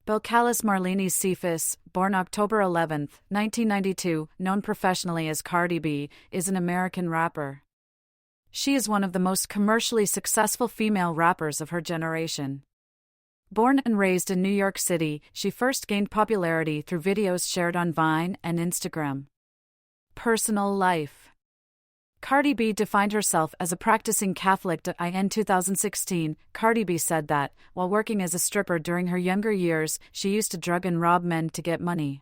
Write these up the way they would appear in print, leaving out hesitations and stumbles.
Belcalis Marlene Cephas, born October 11, 1992, known professionally as Cardi B, is an American rapper. She is one of the most commercially successful female rappers of her generation. Born and raised in New York City, she first gained popularity through videos shared on Vine and Instagram. Personal life. Cardi B defined herself as a practicing Catholic. In 2016, Cardi B said that, while working as a stripper during her younger years, she used to drug and rob men to get money.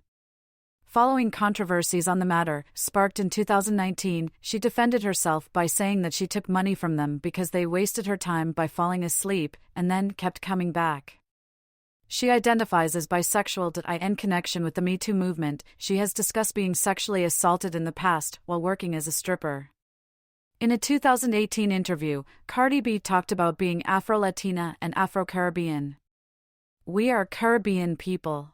Following controversies on the matter, sparked in 2019, she defended herself by saying that she took money from them because they wasted her time by falling asleep, and then kept coming back. She identifies as bisexual. In connection with the Me Too movement, she has discussed being sexually assaulted in the past while working as a stripper. In a 2018 interview, Cardi B talked about being Afro-Latina and Afro-Caribbean. "We are Caribbean people.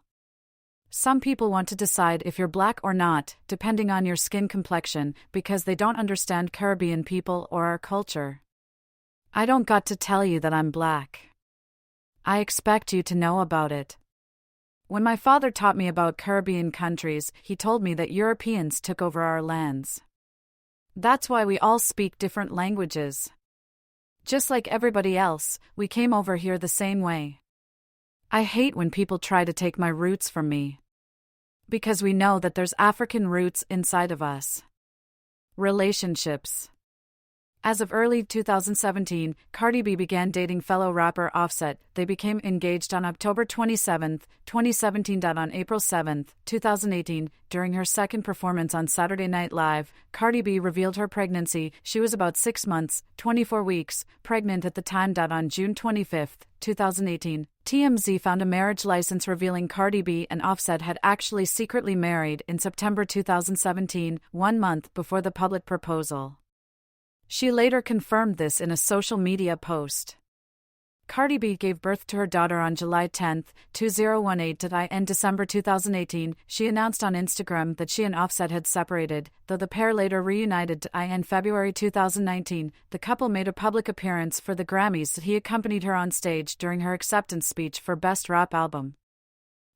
Some people want to decide if you're black or not, depending on your skin complexion, because they don't understand Caribbean people or our culture. I don't got to tell you that I'm black. I expect you to know about it. When my father taught me about Caribbean countries, he told me that Europeans took over our lands. That's why we all speak different languages. Just like everybody else, we came over here the same way. I hate when people try to take my roots from me. Because we know that there's African roots inside of us." Relationships. As of early 2017, Cardi B began dating fellow rapper Offset. They became engaged on October 27, 2017. On April 7, 2018, during her second performance on Saturday Night Live, Cardi B revealed her pregnancy. She was about 6 months, 24 weeks, pregnant at the time. On June 25, 2018, TMZ found a marriage license revealing Cardi B and Offset had actually secretly married in September 2017, 1 month before the public proposal. She later confirmed this in a social media post. Cardi B gave birth to her daughter on July 10, 2018. In December 2018, she announced on Instagram that she and Offset had separated, though the pair later reunited. In February 2019, the couple made a public appearance for the Grammys. He accompanied her on stage during her acceptance speech for Best Rap Album.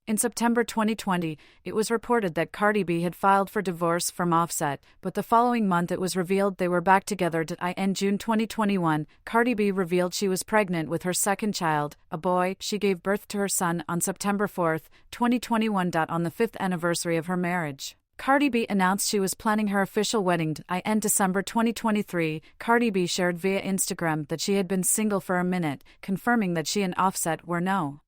In September 2020, it was reported that Cardi B had filed for divorce from Offset, but the following month it was revealed they were back together. In June 2021, Cardi B revealed she was pregnant with her second child, a boy. She gave birth to her son on September 4, 2021. On the 5th anniversary of her marriage, Cardi B announced she was planning her official wedding. In December 2023, Cardi B shared via Instagram that she had been single for a minute, confirming that she and Offset were no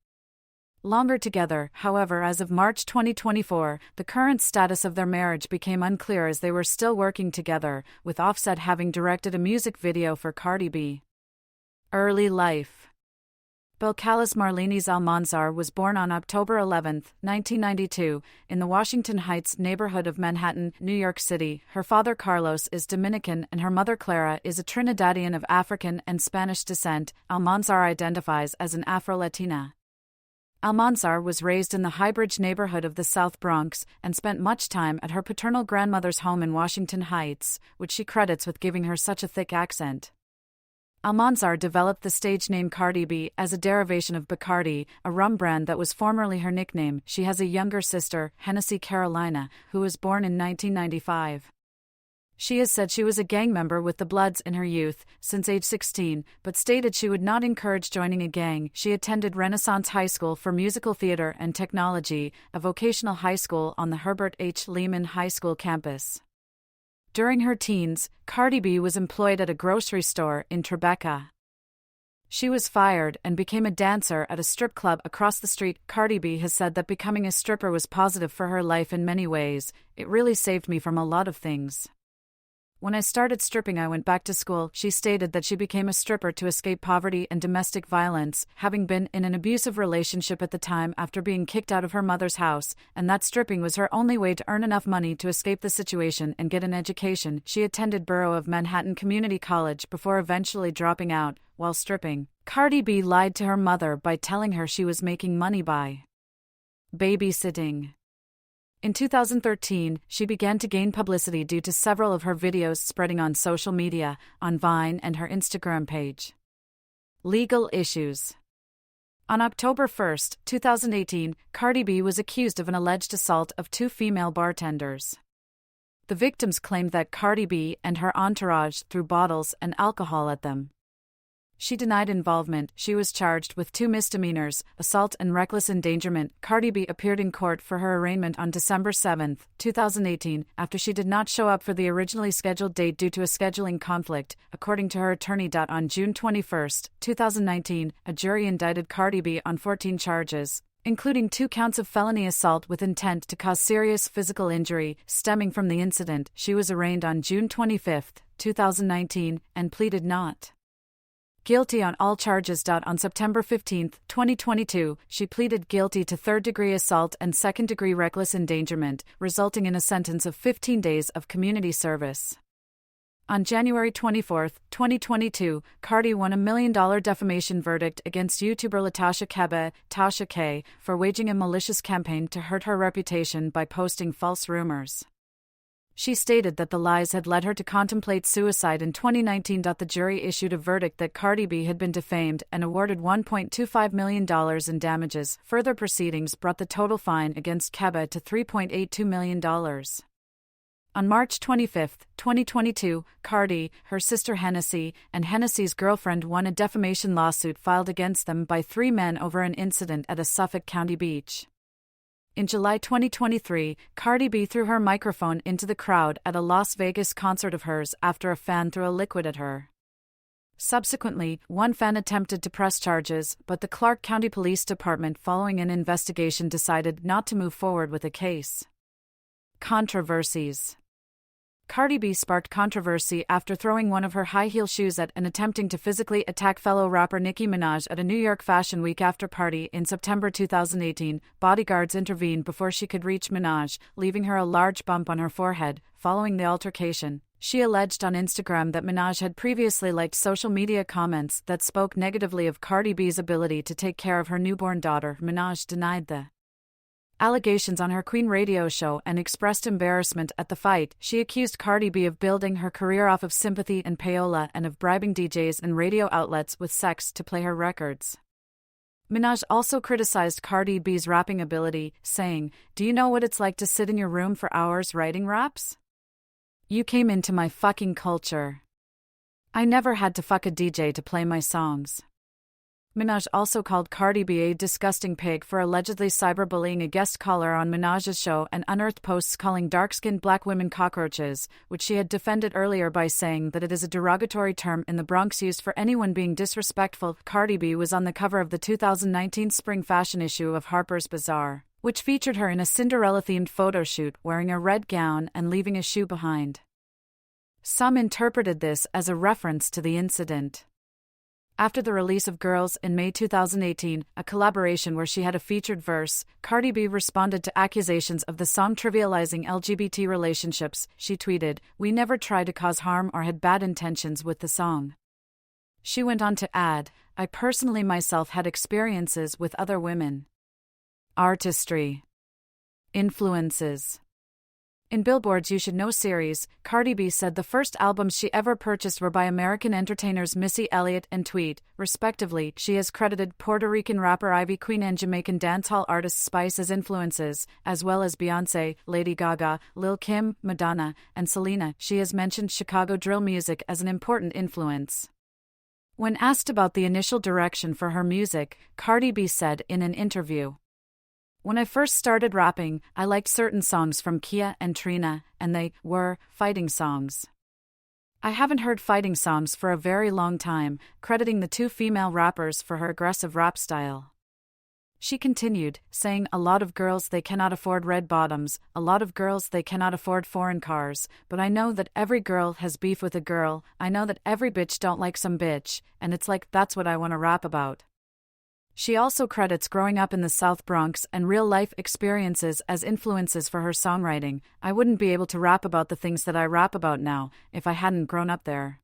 longer together. However, as of March 2024, the current status of their marriage became unclear as they were still working together, with Offset having directed a music video for Cardi B. Early life. Belcalis Marlene Almanzar was born on October 11, 1992, in the Washington Heights neighborhood of Manhattan, New York City. Her father Carlos is Dominican and her mother Clara is a Trinidadian of African and Spanish descent. Almanzar identifies as an Afro-Latina. Almanzar was raised in the Highbridge neighborhood of the South Bronx and spent much time at her paternal grandmother's home in Washington Heights, which she credits with giving her such a thick accent. Almanzar developed the stage name Cardi B as a derivation of Bacardi, a rum brand that was formerly her nickname. She has a younger sister, Hennessy Carolina, who was born in 1995. She has said she was a gang member with the Bloods in her youth, since age 16, but stated she would not encourage joining a gang. She attended Renaissance High School for Musical Theater and Technology, a vocational high school on the Herbert H. Lehman High School campus. During her teens, Cardi B was employed at a grocery store in Tribeca. She was fired and became a dancer at a strip club across the street. Cardi B has said that becoming a stripper was positive for her life in many ways. "It really saved me from a lot of things. When I started stripping, I went back to school." She stated that she became a stripper to escape poverty and domestic violence, having been in an abusive relationship at the time after being kicked out of her mother's house, and that stripping was her only way to earn enough money to escape the situation and get an education. She attended Borough of Manhattan Community College before eventually dropping out. While stripping, Cardi B lied to her mother by telling her she was making money by babysitting. In 2013, she began to gain publicity due to several of her videos spreading on social media, on Vine and her Instagram page. Legal issues. On October 1, 2018, Cardi B was accused of an alleged assault of two female bartenders. The victims claimed that Cardi B and her entourage threw bottles and alcohol at them. She denied involvement. She was charged with 2 misdemeanors, assault and reckless endangerment. Cardi B appeared in court for her arraignment on December 7, 2018, after she did not show up for the originally scheduled date due to a scheduling conflict, according to her attorney. On June 21, 2019, a jury indicted Cardi B on 14 charges, including 2 counts of felony assault with intent to cause serious physical injury stemming from the incident. She was arraigned on June 25, 2019, and pleaded not guilty on all charges. On September 15, 2022, she pleaded guilty to third-degree assault and second-degree reckless endangerment, resulting in a sentence of 15 days of community service. On January 24, 2022, Cardi won a $1 million defamation verdict against YouTuber Latasha Kebe, Tasha K, for waging a malicious campaign to hurt her reputation by posting false rumors. She stated that the lies had led her to contemplate suicide in 2019. The jury issued a verdict that Cardi B had been defamed and awarded $1.25 million in damages. Further proceedings brought the total fine against Kebe to $3.82 million. On March 25, 2022, Cardi, her sister Hennessy, and Hennessy's girlfriend won a defamation lawsuit filed against them by 3 men over an incident at a Suffolk County beach. In July 2023, Cardi B threw her microphone into the crowd at a Las Vegas concert of hers after a fan threw a liquid at her. Subsequently, one fan attempted to press charges, but the Clark County Police Department, following an investigation, decided not to move forward with the case. Controversies. Cardi B sparked controversy after throwing one of her high-heel shoes at and attempting to physically attack fellow rapper Nicki Minaj at a New York Fashion Week after party in September 2018. Bodyguards intervened before she could reach Minaj, leaving her a large bump on her forehead. Following the altercation, she alleged on Instagram that Minaj had previously liked social media comments that spoke negatively of Cardi B's ability to take care of her newborn daughter. Minaj denied the allegations on her Queen radio show and expressed embarrassment at the fight. She accused Cardi B of building her career off of sympathy and payola and of bribing DJs and radio outlets with sex to play her records. Minaj also criticized Cardi B's rapping ability, saying, "Do you know what it's like to sit in your room for hours writing raps? You came into my fucking culture. I never had to fuck a DJ to play my songs." Minaj also called Cardi B a disgusting pig for allegedly cyberbullying a guest caller on Minaj's show and unearthed posts calling dark-skinned black women cockroaches, which she had defended earlier by saying that it is a derogatory term in the Bronx used for anyone being disrespectful. Cardi B was on the cover of the 2019 spring fashion issue of Harper's Bazaar, which featured her in a Cinderella-themed photo shoot wearing a red gown and leaving a shoe behind. Some interpreted this as a reference to the incident. After the release of Girls in May 2018, a collaboration where she had a featured verse, Cardi B responded to accusations of the song trivializing LGBT relationships. She tweeted, "We never tried to cause harm or had bad intentions with the song." She went on to add, "I personally myself had experiences with other women." Artistry. Influences. In Billboard's You Should Know series, Cardi B said the first albums she ever purchased were by American entertainers Missy Elliott and Tweet, respectively. She has credited Puerto Rican rapper Ivy Queen and Jamaican dancehall artist Spice as influences, as well as Beyoncé, Lady Gaga, Lil' Kim, Madonna, and Selena. She has mentioned Chicago drill music as an important influence. When asked about the initial direction for her music, Cardi B said in an interview, "When I first started rapping, I liked certain songs from Kia and Trina, and they were fighting songs. I haven't heard fighting songs for a very long time," crediting the 2 female rappers for her aggressive rap style. She continued, saying, "A lot of girls, they cannot afford red bottoms, a lot of girls, they cannot afford foreign cars, but I know that every girl has beef with a girl, I know that every bitch don't like some bitch, and it's like, that's what I want to rap about." She also credits growing up in the South Bronx and real-life experiences as influences for her songwriting. "I wouldn't be able to rap about the things that I rap about now if I hadn't grown up there."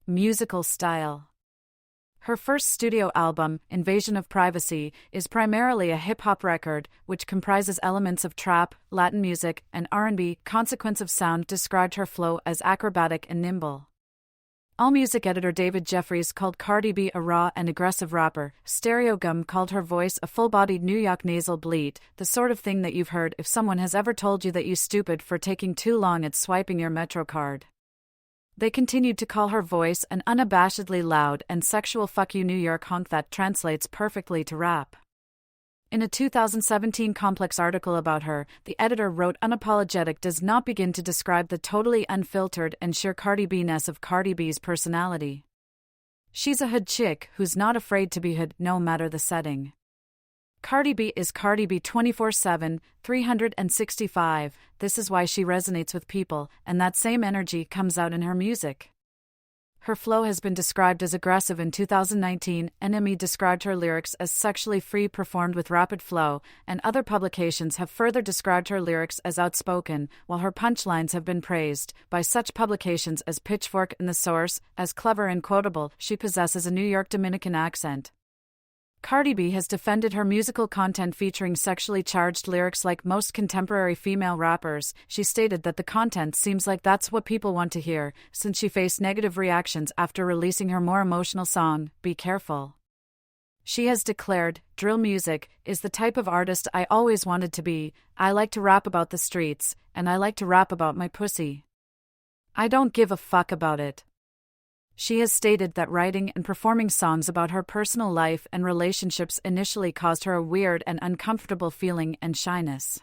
Musical style. Her first studio album, Invasion of Privacy, is primarily a hip-hop record, which comprises elements of trap, Latin music, and R&B. Consequence of Sound described her flow as acrobatic and nimble. AllMusic editor David Jeffries called Cardi B a raw and aggressive rapper. Stereogum called her voice a full-bodied New York nasal bleat, the sort of thing that you've heard if someone has ever told you that you stupid for taking too long at swiping your Metro card. They continued to call her voice an unabashedly loud and sexual fuck you New York honk that translates perfectly to rap. In a 2017 Complex article about her, the editor wrote unapologetic does not begin to describe the totally unfiltered and sheer Cardi B-ness of Cardi B's personality. She's a hood chick who's not afraid to be hood no matter the setting. Cardi B is Cardi B 24/7, 365, this is why she resonates with people, and that same energy comes out in her music. Her flow has been described as aggressive in 2019, NME described her lyrics as sexually free performed with rapid flow, and other publications have further described her lyrics as outspoken, while her punchlines have been praised, by such publications as Pitchfork and The Source, as clever and quotable. She possesses a New York Dominican accent. Cardi B has defended her musical content featuring sexually charged lyrics like most contemporary female rappers. She stated that the content seems like that's what people want to hear, since she faced negative reactions after releasing her more emotional song, Be Careful. She has declared, drill music is the type of artist I always wanted to be. I like to rap about the streets, and I like to rap about my pussy. I don't give a fuck about it. She has stated that writing and performing songs about her personal life and relationships initially caused her a weird and uncomfortable feeling and shyness.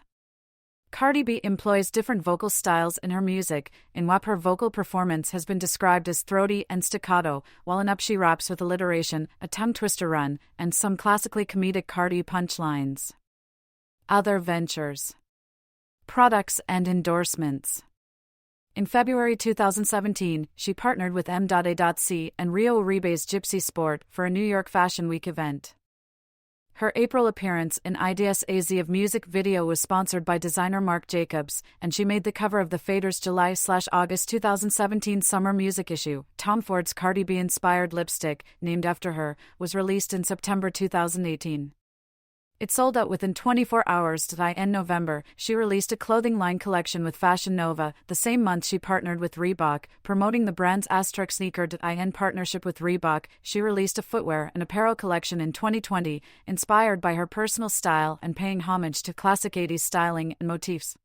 Cardi B employs different vocal styles in her music. In WAP, her vocal performance has been described as throaty and staccato, while in UP she raps with alliteration, a tongue-twister run, and some classically comedic Cardi punchlines. Other ventures. Products and endorsements. In February 2017, she partnered with M.A.C. and Rio Uribe's Gypsy Sport for a New York Fashion Week event. Her April appearance in IDS-AZ of music video was sponsored by designer Marc Jacobs, and she made the cover of the Fader's July/August 2017 summer music issue. Tom Ford's Cardi B-inspired lipstick, named after her, was released in September 2018. It sold out within 24 hours. In November, she released a clothing line collection with Fashion Nova. The same month she partnered with Reebok, promoting the brand's Asterisk sneaker. In partnership with Reebok, she released a footwear and apparel collection in 2020, inspired by her personal style and paying homage to classic 80s styling and motifs.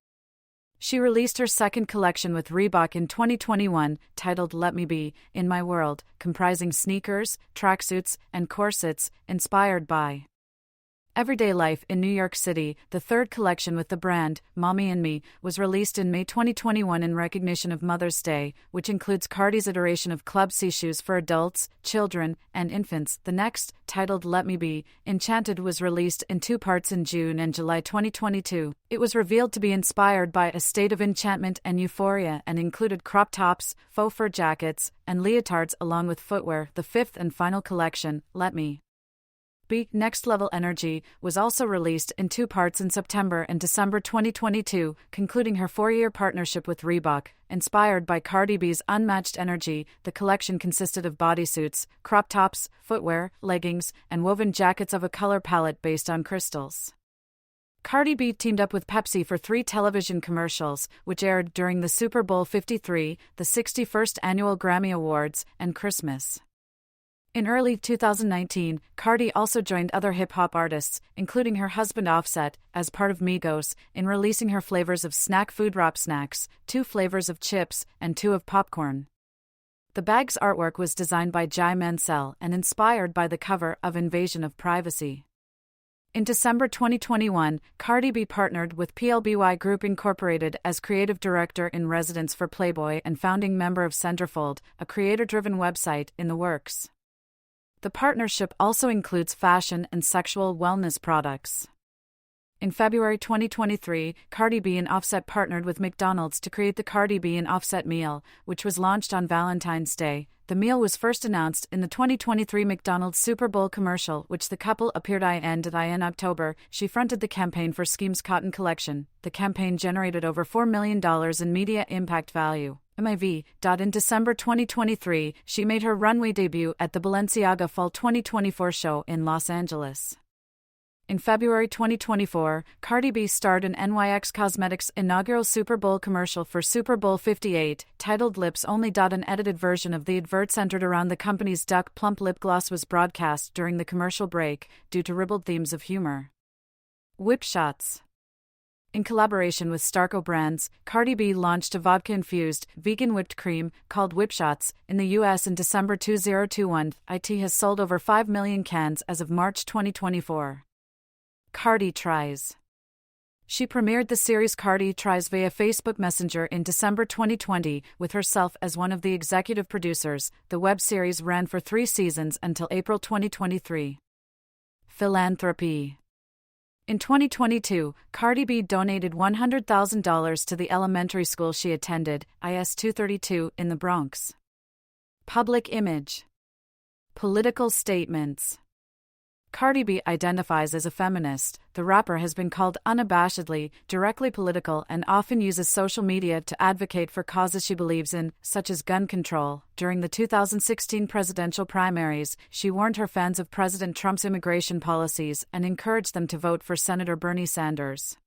She released her second collection with Reebok in 2021, titled Let Me Be, In My World, comprising sneakers, tracksuits, and corsets, inspired by Everyday Life in New York City. The third collection with the brand, Mommy and Me, was released in May 2021 in recognition of Mother's Day, which includes Cardi's iteration of Club C shoes for adults, children, and infants. The next, titled Let Me Be, Enchanted, was released in 2 parts in June and July 2022. It was revealed to be inspired by a state of enchantment and euphoria and included crop tops, faux fur jackets, and leotards along with footwear. The fifth and final collection, Let Me Be, Next Level Energy, was also released in 2 parts in September and December 2022, concluding her 4-year partnership with Reebok. Inspired by Cardi B's unmatched energy, the collection consisted of bodysuits, crop tops, footwear, leggings, and woven jackets of a color palette based on crystals. Cardi B teamed up with Pepsi for 3 television commercials, which aired during the Super Bowl 53, the 61st Annual Grammy Awards, and Christmas. In early 2019, Cardi also joined other hip-hop artists, including her husband Offset, as part of Migos, in releasing her flavors of snack food Rap Snacks, 2 flavors of chips, and 2 of popcorn. The bag's artwork was designed by Jai Mansell and inspired by the cover of Invasion of Privacy. In December 2021, Cardi B partnered with PLBY Group Incorporated as creative director in residence for Playboy and founding member of Centerfold, a creator-driven website in the works. The partnership also includes fashion and sexual wellness products. In February 2023, Cardi B and Offset partnered with McDonald's to create the Cardi B and Offset meal, which was launched on Valentine's Day. The meal was first announced in the 2023 McDonald's Super Bowl commercial, which the couple appeared in October. She fronted the campaign for Skims Cotton Collection. The campaign generated over $4 million in media impact value. MIV. In December 2023, she made her runway debut at the Balenciaga Fall 2024 show in Los Angeles. In February 2024, Cardi B starred in NYX Cosmetics' inaugural Super Bowl commercial for Super Bowl 58, titled Lips Only. An edited version of the advert centered around the company's Duck Plump lip gloss was broadcast during the commercial break, due to ribald themes of humor. Whip shots. In collaboration with Starco Brands, Cardi B launched a vodka-infused, vegan whipped cream, called Whip Shots, in the U.S. in December 2021. It has sold over 5 million cans as of March 2024. Cardi Tries. She premiered the series Cardi Tries via Facebook Messenger in December 2020, with herself as one of the executive producers. The web series ran for 3 seasons until April 2023. Philanthropy. In 2022, Cardi B donated $100,000 to the elementary school she attended, IS 232, in the Bronx. Public image. Political statements. Cardi B identifies as a feminist. The rapper has been called unabashedly, directly political and often uses social media to advocate for causes she believes in, such as gun control. During the 2016 presidential primaries, she warned her fans of President Trump's immigration policies and encouraged them to vote for Senator Bernie Sanders.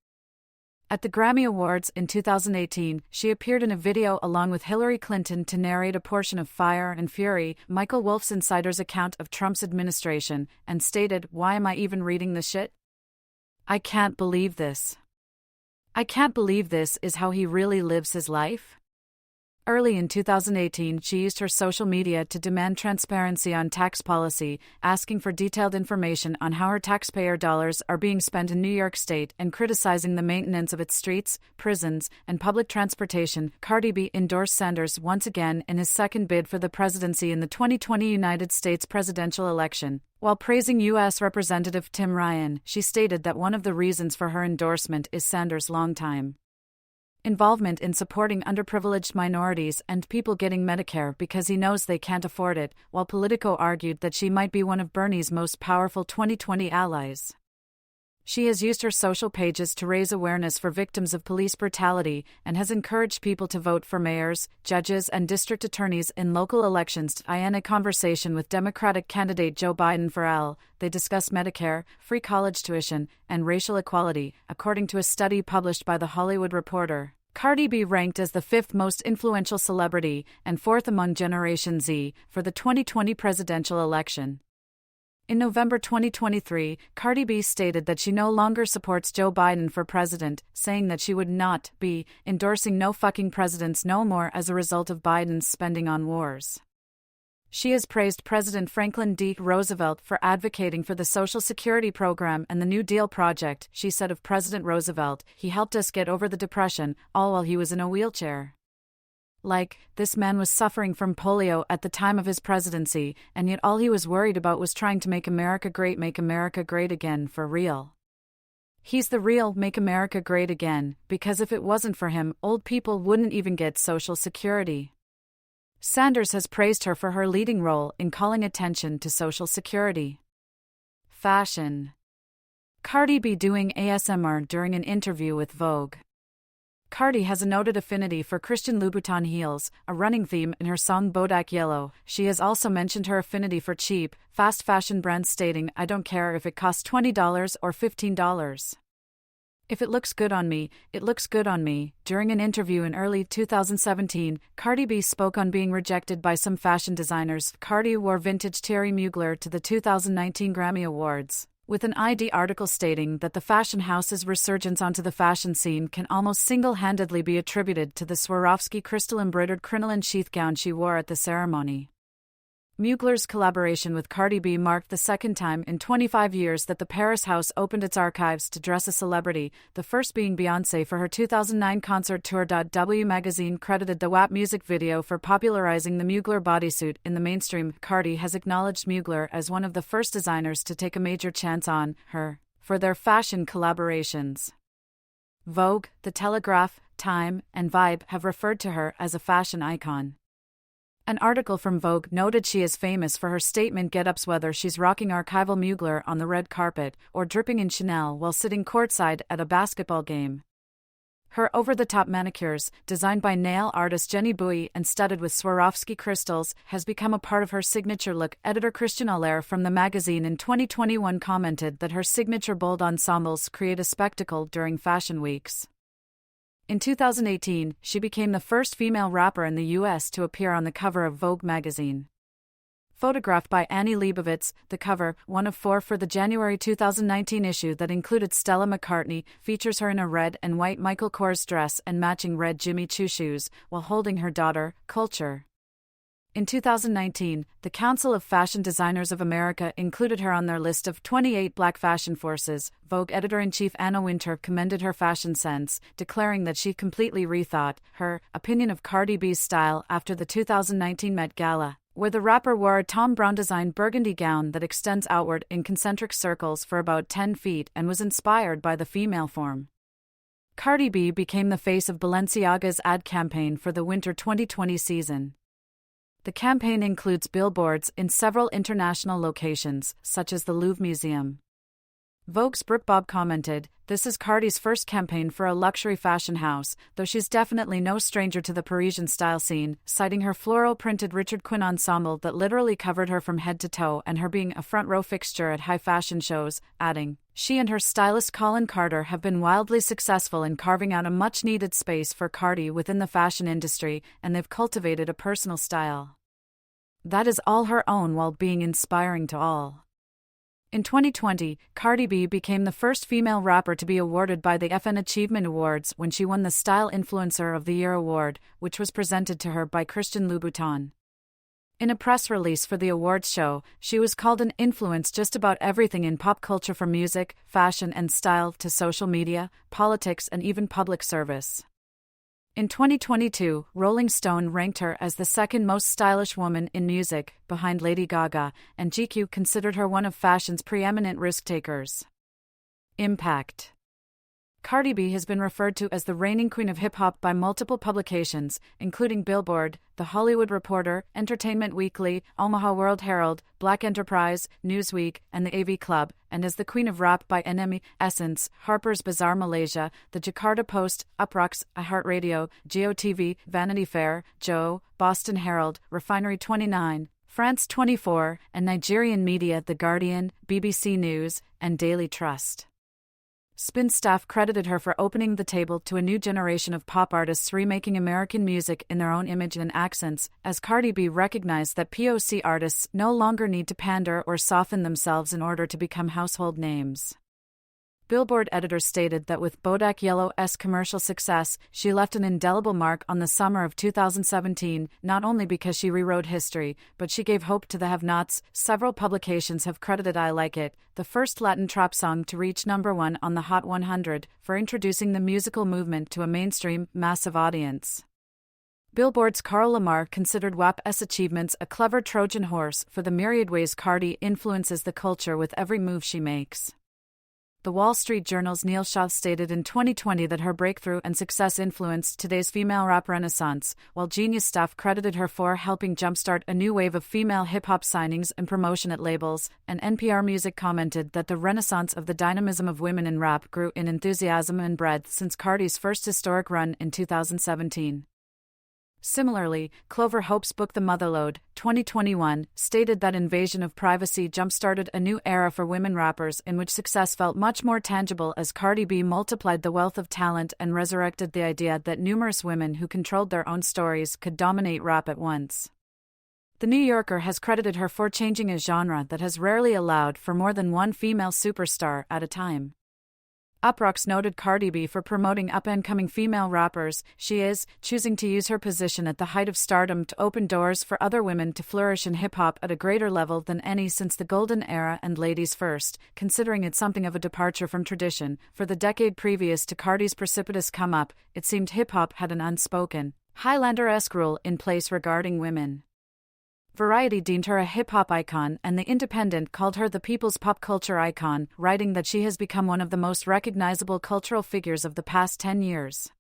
At the Grammy Awards in 2018, she appeared in a video along with Hillary Clinton to narrate a portion of Fire and Fury, Michael Wolff's insider's account of Trump's administration, and stated, "Why am I even reading this shit? I can't believe this. I can't believe this is how he really lives his life." Early in 2018, she used her social media to demand transparency on tax policy, asking for detailed information on how her taxpayer dollars are being spent in New York State and criticizing the maintenance of its streets, prisons, and public transportation. Cardi B endorsed Sanders once again in his second bid for the presidency in the 2020 United States presidential election. While praising U.S. Representative Tim Ryan, she stated that one of the reasons for her endorsement is Sanders' longtime involvement in supporting underprivileged minorities and people getting Medicare because he knows they can't afford it, while Politico argued that she might be one of Bernie's most powerful 2020 allies. She has used her social pages to raise awareness for victims of police brutality and has encouraged people to vote for mayors, judges, and district attorneys in local elections. In a conversation with Democratic candidate Joe Biden they discussed Medicare, free college tuition, and racial equality, according to a study published by The Hollywood Reporter. Cardi B ranked as the 5th most influential celebrity and 4th among Generation Z for the 2020 presidential election. In November 2023, Cardi B stated that she no longer supports Joe Biden for president, saying that she would not be endorsing no fucking presidents no more as a result of Biden's spending on wars. She has praised President Franklin D. Roosevelt for advocating for the Social Security program and the New Deal project. She said of President Roosevelt, "He helped us get over the Depression, all while he was in a wheelchair. This man was suffering from polio at the time of his presidency, and yet all he was worried about was trying to make America great again for real. He's the real Make America Great Again, because if it wasn't for him, old people wouldn't even get Social Security." Sanders has praised her for her leading role in calling attention to Social Security. Fashion. Cardi B doing ASMR during an interview with Vogue. Cardi has a noted affinity for Christian Louboutin heels, a running theme in her song Bodak Yellow. She has also mentioned her affinity for cheap, fast fashion brands, stating, "I don't care if it costs $20 or $15. If it looks good on me, it looks good on me." During an interview in early 2017, Cardi B spoke on being rejected by some fashion designers. Cardi wore vintage Thierry Mugler to the 2019 Grammy Awards, with an ID article stating that the fashion house's resurgence onto the fashion scene can almost single-handedly be attributed to the Swarovski crystal-embroidered crinoline sheath gown she wore at the ceremony. Mugler's collaboration with Cardi B marked the second time in 25 years that the Paris house opened its archives to dress a celebrity, the first being Beyoncé for her 2009 concert tour. W magazine credited the WAP music video for popularizing the Mugler bodysuit in the mainstream. Cardi has acknowledged Mugler as one of the first designers to take a major chance on her for their fashion collaborations. Vogue, The Telegraph, Time, and Vibe have referred to her as a fashion icon. An article from Vogue noted she is famous for her statement get-ups, whether she's rocking archival Mugler on the red carpet or dripping in Chanel while sitting courtside at a basketball game. Her over-the-top manicures, designed by nail artist Jenny Bowie and studded with Swarovski crystals, has become a part of her signature look. Editor Christian Allaire from the magazine in 2021 commented that her signature bold ensembles create a spectacle during fashion weeks. In 2018, she became the first female rapper in the U.S. to appear on the cover of Vogue magazine. Photographed by Annie Leibovitz, the cover, one of 4 for the January 2019 issue that included Stella McCartney, features her in a red and white Michael Kors dress and matching red Jimmy Choo shoes, while holding her daughter, Culture. In 2019, the Council of Fashion Designers of America included her on their list of 28 Black fashion forces. Vogue editor-in-chief Anna Wintour commended her fashion sense, declaring that she completely rethought her opinion of Cardi B's style after the 2019 Met Gala, where the rapper wore a Thom Browne-designed burgundy gown that extends outward in concentric circles for about 10 feet and was inspired by the female form. Cardi B became the face of Balenciaga's ad campaign for the winter 2020 season. The campaign includes billboards in several international locations, such as the Louvre Museum. Vogue's Brooke Bob commented, "This is Cardi's first campaign for a luxury fashion house, though she's definitely no stranger to the Parisian style scene," citing her floral-printed Richard Quinn ensemble that literally covered her from head to toe and her being a front-row fixture at high fashion shows, adding, "She and her stylist Colin Carter have been wildly successful in carving out a much-needed space for Cardi within the fashion industry, and they've cultivated a personal style that is all her own while being inspiring to all." In 2020, Cardi B became the first female rapper to be awarded by the FN Achievement Awards when she won the Style Influencer of the Year award, which was presented to her by Christian Louboutin. In a press release for the awards show, she was called an influence just about everything in pop culture, from music, fashion and style to social media, politics and even public service. In 2022, Rolling Stone ranked her as the second most stylish woman in music, behind Lady Gaga, and GQ considered her one of fashion's preeminent risk-takers. Impact. Cardi B has been referred to as the reigning queen of hip-hop by multiple publications, including Billboard, The Hollywood Reporter, Entertainment Weekly, Omaha World Herald, Black Enterprise, Newsweek, and the AV Club, and as the queen of rap by NME, Essence, Harper's Bazaar Malaysia, the Jakarta Post, Uproxx, iHeartRadio, GeoTV, Vanity Fair, Joe, Boston Herald, Refinery 29, France 24, and Nigerian media The Guardian, BBC News, and Daily Trust. Spin staff credited her for opening the table to a new generation of pop artists remaking American music in their own image and accents, as Cardi B recognized that POC artists no longer need to pander or soften themselves in order to become household names. Billboard editor stated that with Bodak Yellow's commercial success, she left an indelible mark on the summer of 2017, not only because she rewrote history, but she gave hope to the have-nots. Several publications have credited I Like It, the first Latin trap song to reach #1 on the Hot 100, for introducing the musical movement to a mainstream, massive audience. Billboard's Carl Lamar considered WAP's achievements a clever Trojan horse for the myriad ways Cardi influences the culture with every move she makes. The Wall Street Journal's Neil Shah stated in 2020 that her breakthrough and success influenced today's female rap renaissance, while Genius staff credited her for helping jumpstart a new wave of female hip-hop signings and promotion at labels, and NPR Music commented that the renaissance of the dynamism of women in rap grew in enthusiasm and breadth since Cardi's first historic run in 2017. Similarly, Clover Hope's book The Motherlode, 2021, stated that Invasion of Privacy jump-started a new era for women rappers in which success felt much more tangible as Cardi B multiplied the wealth of talent and resurrected the idea that numerous women who controlled their own stories could dominate rap at once. The New Yorker has credited her for changing a genre that has rarely allowed for more than one female superstar at a time. Uproxx noted Cardi B for promoting up-and-coming female rappers. She is choosing to use her position at the height of stardom to open doors for other women to flourish in hip-hop at a greater level than any since the Golden Era and Ladies First, considering it something of a departure from tradition. For the decade previous to Cardi's precipitous come-up, it seemed hip-hop had an unspoken, Highlander-esque rule in place regarding women. Variety deemed her a hip-hop icon, and The Independent called her the people's pop culture icon, writing that she has become one of the most recognizable cultural figures of the past 10 years.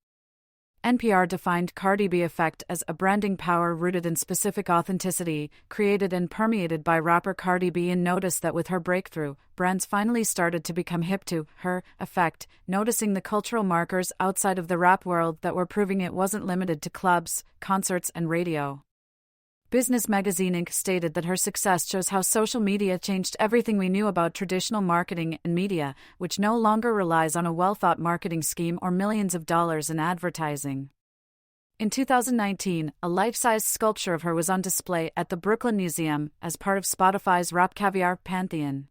NPR defined Cardi B effect as a branding power rooted in specific authenticity, created and permeated by rapper Cardi B, and noticed that with her breakthrough, brands finally started to become hip to her effect, noticing the cultural markers outside of the rap world that were proving it wasn't limited to clubs, concerts, and radio. Business Magazine Inc. stated that her success shows how social media changed everything we knew about traditional marketing and media, which no longer relies on a well-thought marketing scheme or millions of dollars in advertising. In 2019, a life-size sculpture of her was on display at the Brooklyn Museum as part of Spotify's Rap Caviar Pantheon.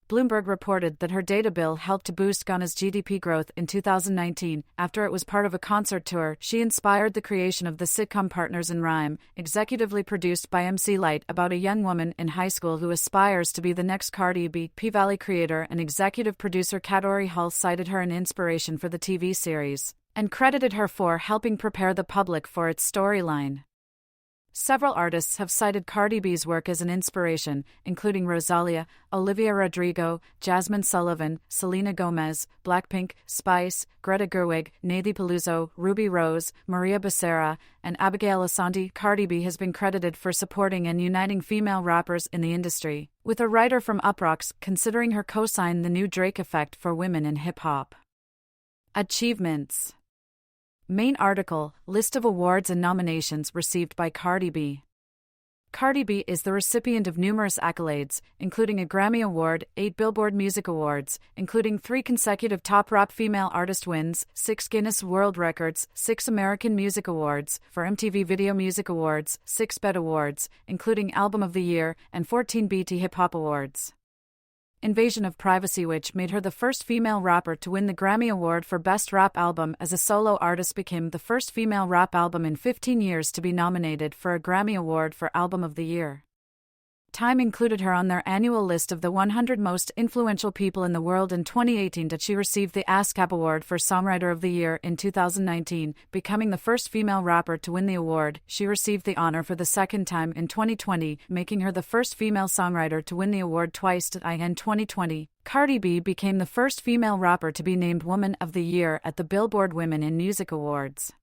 Bloomberg reported that her data bill helped to boost Ghana's GDP growth in 2019. After it was part of a concert tour, she inspired the creation of the sitcom Partners in Rhyme, executively produced by MC Lyte, about a young woman in high school who aspires to be the next Cardi B. P-Valley creator and executive producer Katori Hull cited her as inspiration for the TV series, and credited her for helping prepare the public for its storyline. Several artists have cited Cardi B's work as an inspiration, including Rosalia, Olivia Rodrigo, Jasmine Sullivan, Selena Gomez, Blackpink, Spice, Greta Gerwig, Nathy Peluso, Ruby Rose, Maria Becerra, and Abigail Asante. Cardi B has been credited for supporting and uniting female rappers in the industry, with a writer from Uproxx considering her co-sign the new Drake effect for women in hip-hop. Achievements. Main article, list of awards and nominations received by Cardi B. Cardi B is the recipient of numerous accolades, including a Grammy Award, 8 Billboard Music Awards, including 3 consecutive Top Rap Female Artist wins, 6 Guinness World Records, 6 American Music Awards, 4 MTV Video Music Awards, 6 BET Awards, including Album of the Year, and 14 BET Hip Hop Awards. Invasion of Privacy, which made her the first female rapper to win the Grammy Award for Best Rap Album as a solo artist, became the first female rap album in 15 years to be nominated for a Grammy Award for Album of the Year. Time included her on their annual list of the 100 most influential people in the world in 2018. She received the ASCAP Award for Songwriter of the Year in 2019, becoming the first female rapper to win the award. She received the honor for the second time in 2020, making her the first female songwriter to win the award twice. In 2020, Cardi B became the first female rapper to be named Woman of the Year at the Billboard Women in Music Awards.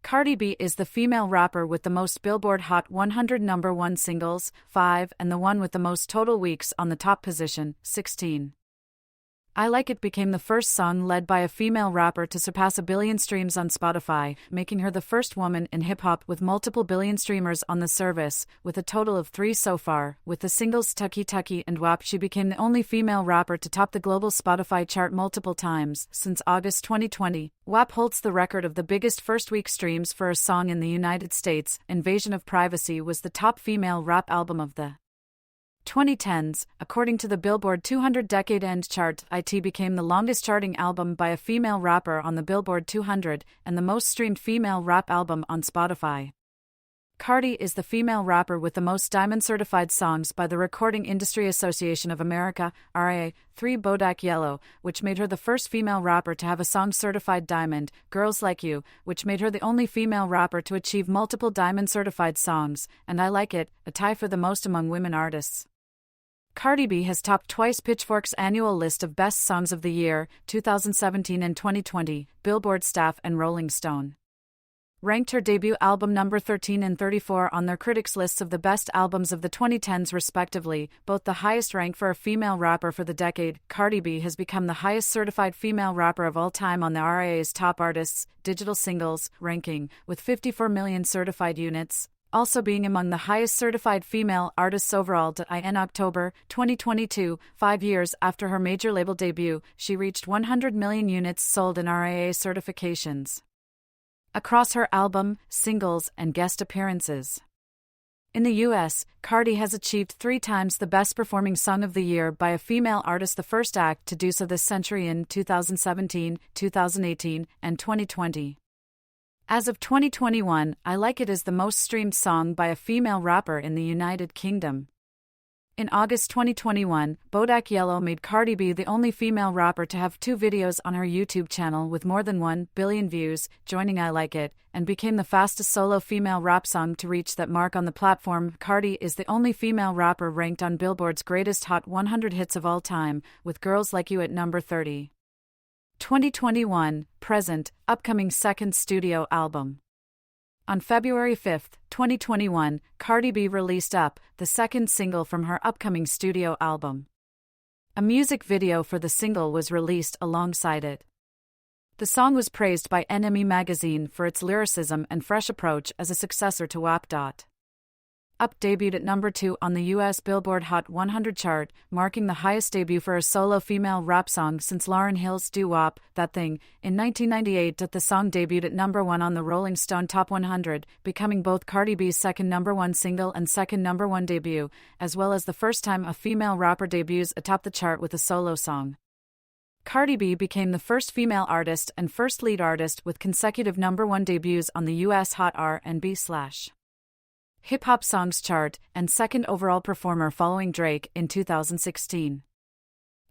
Cardi B is the female rapper with the most Billboard Hot 100 #1 singles, 5, and the one with the most total weeks on the top position, 16. I Like It became the first song led by a female rapper to surpass 1 billion streams on Spotify, making her the first woman in hip-hop with multiple billion streamers on the service, with a total of 3 so far. With the singles Tucky Tucky and WAP, she became the only female rapper to top the global Spotify chart multiple times. Since August 2020, WAP holds the record of the biggest first-week streams for a song in the United States. Invasion of Privacy was the top female rap album of the 2010s, according to the Billboard 200 Decade End chart. It became the longest charting album by a female rapper on the Billboard 200 and the most streamed female rap album on Spotify. Cardi is the female rapper with the most diamond-certified songs by the Recording Industry Association of America, RIA, 3 Bodak Yellow, which made her the first female rapper to have a song certified diamond, Girls Like You, which made her the only female rapper to achieve multiple diamond-certified songs, and I Like It, a tie for the most among women artists. Cardi B has topped twice Pitchfork's annual list of Best Songs of the Year, 2017 and 2020, Billboard staff and Rolling Stone ranked her debut album number 13 and 34 on their critics' lists of the best albums of the 2010s respectively, both the highest rank for a female rapper for the decade. Cardi B has become the highest certified female rapper of all time on the RIA's Top Artists, Digital Singles ranking, with 54 million certified units, also being among the highest certified female artists overall. In October 2022, 5 years after her major label debut, she reached 100 million units sold in RIA certifications across her album, singles, and guest appearances. In the U.S., Cardi has achieved 3 times the Best Performing Song of the Year by a female artist, the first act to do so this century in 2017, 2018, and 2020. As of 2021, I Like It is the most streamed song by a female rapper in the United Kingdom. In August 2021, Bodak Yellow made Cardi B the only female rapper to have 2 videos on her YouTube channel with more than 1 billion views, joining I Like It, and became the fastest solo female rap song to reach that mark on the platform. Cardi is the only female rapper ranked on Billboard's Greatest Hot 100 Hits of all time, with Girls Like You at number 30. 2021, present, upcoming second studio album. On February 5, 2021, Cardi B released Up, the second single from her upcoming studio album. A music video for the single was released alongside it. The song was praised by NME magazine for its lyricism and fresh approach as a successor to WAP. Up debuted at number 2 on the US Billboard Hot 100 chart, marking the highest debut for a solo female rap song since Lauryn Hill's Do Wop, That Thing, in 1998. The song debuted at number 1 on the Rolling Stone Top 100, becoming both Cardi B's second number 1 single and second number 1 debut, as well as the first time a female rapper debuts atop the chart with a solo song. Cardi B became the first female artist and first lead artist with consecutive number 1 debuts on the US Hot R&B/Hip-Hop Songs chart, and second overall performer following Drake in 2016.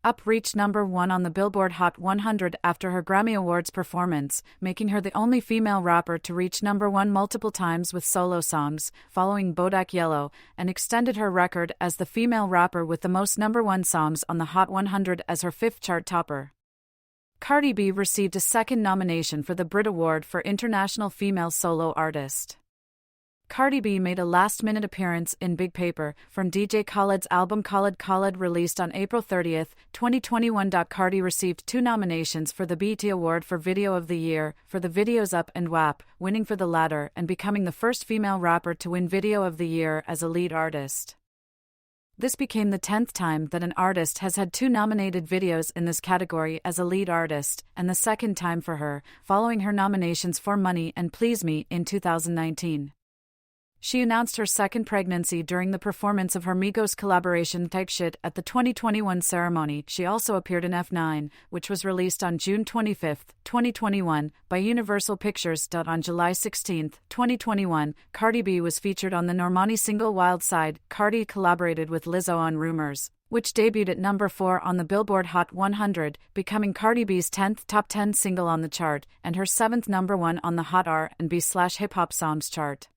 Up reached number 1 on the Billboard Hot 100 after her Grammy Awards performance, making her the only female rapper to reach number 1 multiple times with solo songs, following Bodak Yellow, and extended her record as the female rapper with the most number 1 songs on the Hot 100 as her 5th chart topper. Cardi B received a second nomination for the Brit Award for International Female Solo Artist. Cardi B made a last-minute appearance in Big Paper from DJ Khaled's album Khaled Khaled, released on April 30, 2021. Cardi received 2 nominations for the BET Award for Video of the Year for the videos Up and WAP, winning for the latter and becoming the first female rapper to win Video of the Year as a lead artist. This became the 10th time that an artist has had 2 nominated videos in this category as a lead artist, and the second time for her, following her nominations for Money and Please Me in 2019. She announced her second pregnancy during the performance of her Migos collaboration Type Shit at the 2021 ceremony. She also appeared in F9, which was released on June 25, 2021, by Universal Pictures. On July 16, 2021, Cardi B was featured on the Normani single Wild Side. Cardi collaborated with Lizzo on Rumors, which debuted at number 4 on the Billboard Hot 100, becoming Cardi B's 10th top 10 single on the chart, and her 7th number 1 on the Hot R&B/Hip-Hop Songs chart.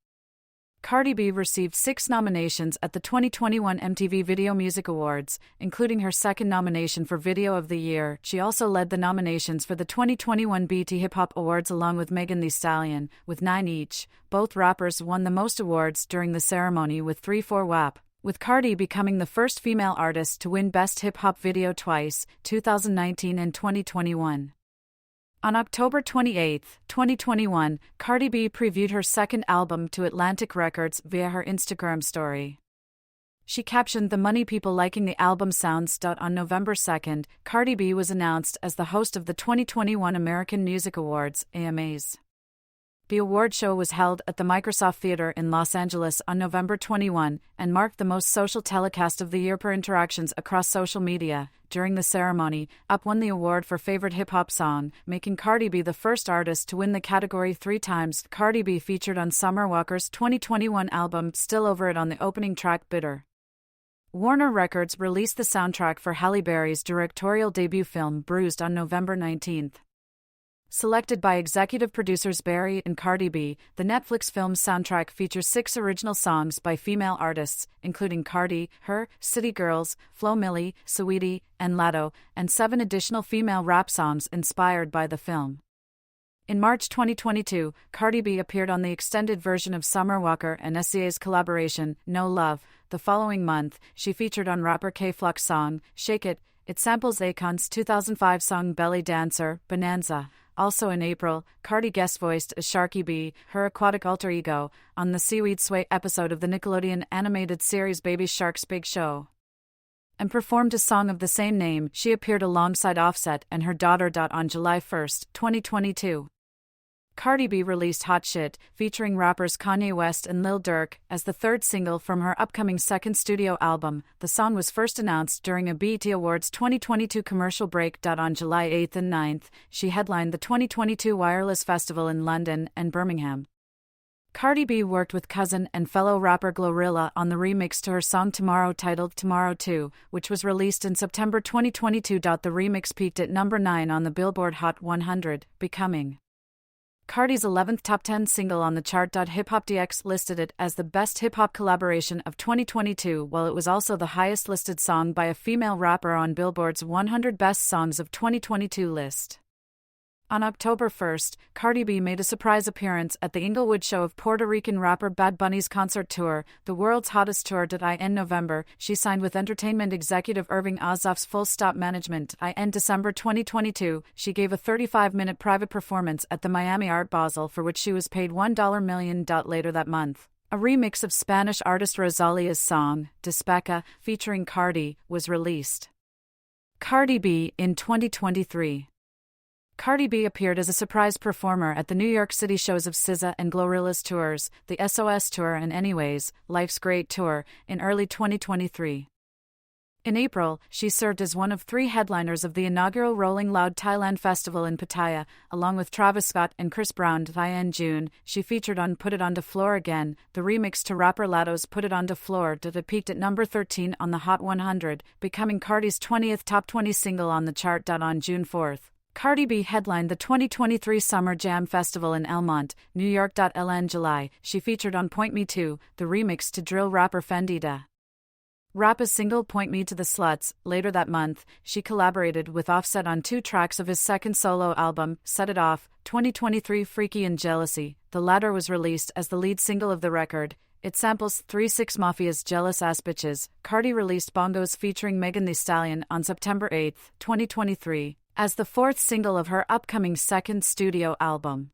Cardi B received 6 nominations at the 2021 MTV Video Music Awards, including her second nomination for Video of the Year. She also led the nominations for the 2021 BET Hip Hop Awards along with Megan Thee Stallion, with 9 each. Both rappers won the most awards during the ceremony with 3 for WAP, with Cardi becoming the first female artist to win Best Hip Hop Video twice, 2019 and 2021. On October 28, 2021, Cardi B previewed her second album to Atlantic Records via her Instagram story. She captioned "The Money People liking the album sounds." On November 2, Cardi B was announced as the host of the 2021 American Music Awards, AMAs. The award show was held at the Microsoft Theater in Los Angeles on November 21 and marked the most social telecast of the year per interactions across social media. During the ceremony, Up won the award for Favorite Hip-Hop Song, making Cardi B the first artist to win the category 3 times. Cardi B featured on Summer Walker's 2021 album Still Over It on the opening track Bitter. Warner Records released the soundtrack for Halle Berry's directorial debut film Bruised on November 19. Selected by executive producers Berry and Cardi B, the Netflix film's soundtrack features 6 original songs by female artists, including Cardi, Her, City Girls, Flo Milli, Saweetie, and Latto, and 7 additional female rap songs inspired by the film. In March 2022, Cardi B appeared on the extended version of Summer Walker and SCA's collaboration, No Love. The following month, she featured on rapper K-Flock's song, Shake It. It samples Akon's 2005 song Belly Dancer, Bonanza. Also in April, Cardi guest-voiced as Sharky B, her aquatic alter ego, on the Seaweed Sway episode of the Nickelodeon animated series Baby Shark's Big Show, and performed a song of the same name. She appeared alongside Offset and her daughter. On July 1, 2022. Cardi B released Hot Shit, featuring rappers Kanye West and Lil Durk, as the 3rd single from her upcoming second studio album. The song was first announced during a BET Awards 2022 commercial break. On July 8 and 9, she headlined the 2022 Wireless Festival in London and Birmingham. Cardi B worked with cousin and fellow rapper Glorilla on the remix to her song Tomorrow titled Tomorrow 2, which was released in September 2022. The remix peaked at number 9 on the Billboard Hot 100, becoming Cardi's 11th top 10 single on the chart. HipHopDX listed it as the best hip-hop collaboration of 2022, while it was also the highest listed song by a female rapper on Billboard's 100 Best Songs of 2022 list. On October 1st, Cardi B made a surprise appearance at the Inglewood show of Puerto Rican rapper Bad Bunny's concert tour, the world's hottest tour. In November, she signed with entertainment executive Irving Azof's Full Stop Management. In December 2022, she gave a 35-minute private performance at the Miami Art Basel for which she was paid $1 million. Later that month, a remix of Spanish artist Rosalia's song, Despeca, featuring Cardi, was released. Cardi B in 2023. Cardi B appeared as a surprise performer at the New York City shows of SZA and Glorilla's tours, the SOS Tour and Anyways, Life's Great Tour, in early 2023. In April, she served as one of 3 headliners of the inaugural Rolling Loud Thailand Festival in Pattaya, along with Travis Scott and Chris Brown. In June, she featured on Put It On the Floor Again, the remix to rapper Latto's Put It On the Floor that peaked at number 13 on the Hot 100, becoming Cardi's 20th top 20 single on the chart. On June 4th, Cardi B headlined the 2023 Summer Jam Festival in Elmont, New York. In July, she featured on Point Me To, the remix to drill rapper Fendi Da Rappa's single Point Me to the Sluts. Later that month, she collaborated with Offset on 2 tracks of his second solo album, Set It Off, 2023 Freaky and Jealousy. The latter was released as the lead single of the record. It samples 3 6 Mafia's Jealous Ass Bitches. Cardi released Bongos featuring Megan Thee Stallion on September 8, 2023. As the 4th single of her upcoming second studio album.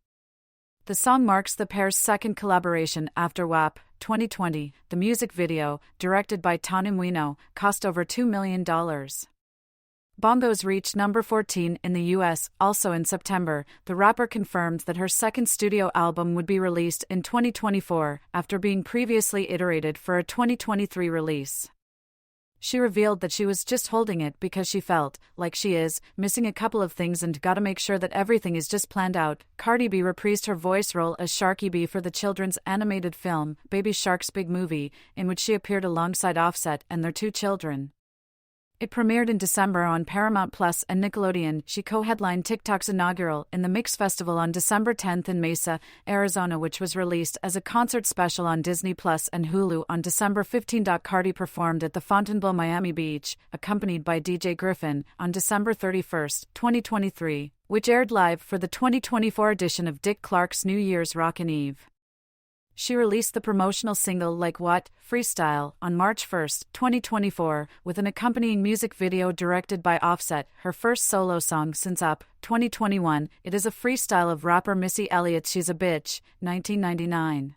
The song marks the pair's second collaboration after WAP, 2020. The music video, directed by Tanu Mwino, cost over $2 million. Bongos reached number 14 in the US. Also in September, the rapper confirmed that her second studio album would be released in 2024, after being previously iterated for a 2023 release. She revealed that she was just holding it because she felt, like she is, missing a couple of things and gotta make sure that everything is just planned out. Cardi B reprised her voice role as Sharky B for the children's animated film, Baby Shark's Big Movie, in which she appeared alongside Offset and their 2 children. It premiered in December on Paramount Plus and Nickelodeon. She co-headlined TikTok's inaugural In the Mix Festival on December 10 in Mesa, Arizona, which was released as a concert special on Disney Plus and Hulu on December 15. Cardi performed at the Fontainebleau Miami Beach, accompanied by DJ Griffin, on December 31, 2023, which aired live for the 2024 edition of Dick Clark's New Year's Rockin' Eve. She released the promotional single Like What, Freestyle, on March 1, 2024, with an accompanying music video directed by Offset, her first solo song since Up, 2021. It is a freestyle of rapper Missy Elliott's She's a Bitch, 1999.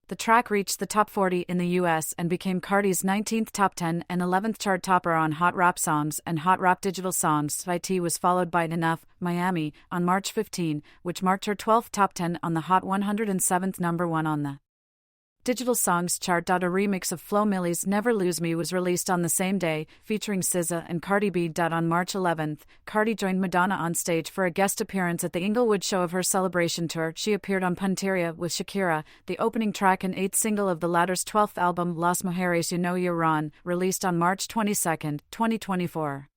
The track reached the top 40 in the US and became Cardi's 19th top 10 and 11th chart topper on Hot Rap Songs and Hot Rap Digital Songs. It was followed by Enough, Miami, on March 15, which marked her 12th top 10 on the Hot 107th number 1 on the Digital Songs chart. A remix of Flo Milli's Never Lose Me was released on the same day, featuring SZA and Cardi B. On March 11, Cardi joined Madonna on stage for a guest appearance at the Inglewood show of her celebration tour. She appeared on Punteria with Shakira, the opening track and 8th single of the latter's 12th album Las Mujeres You Know You're On, released on March 22, 2024.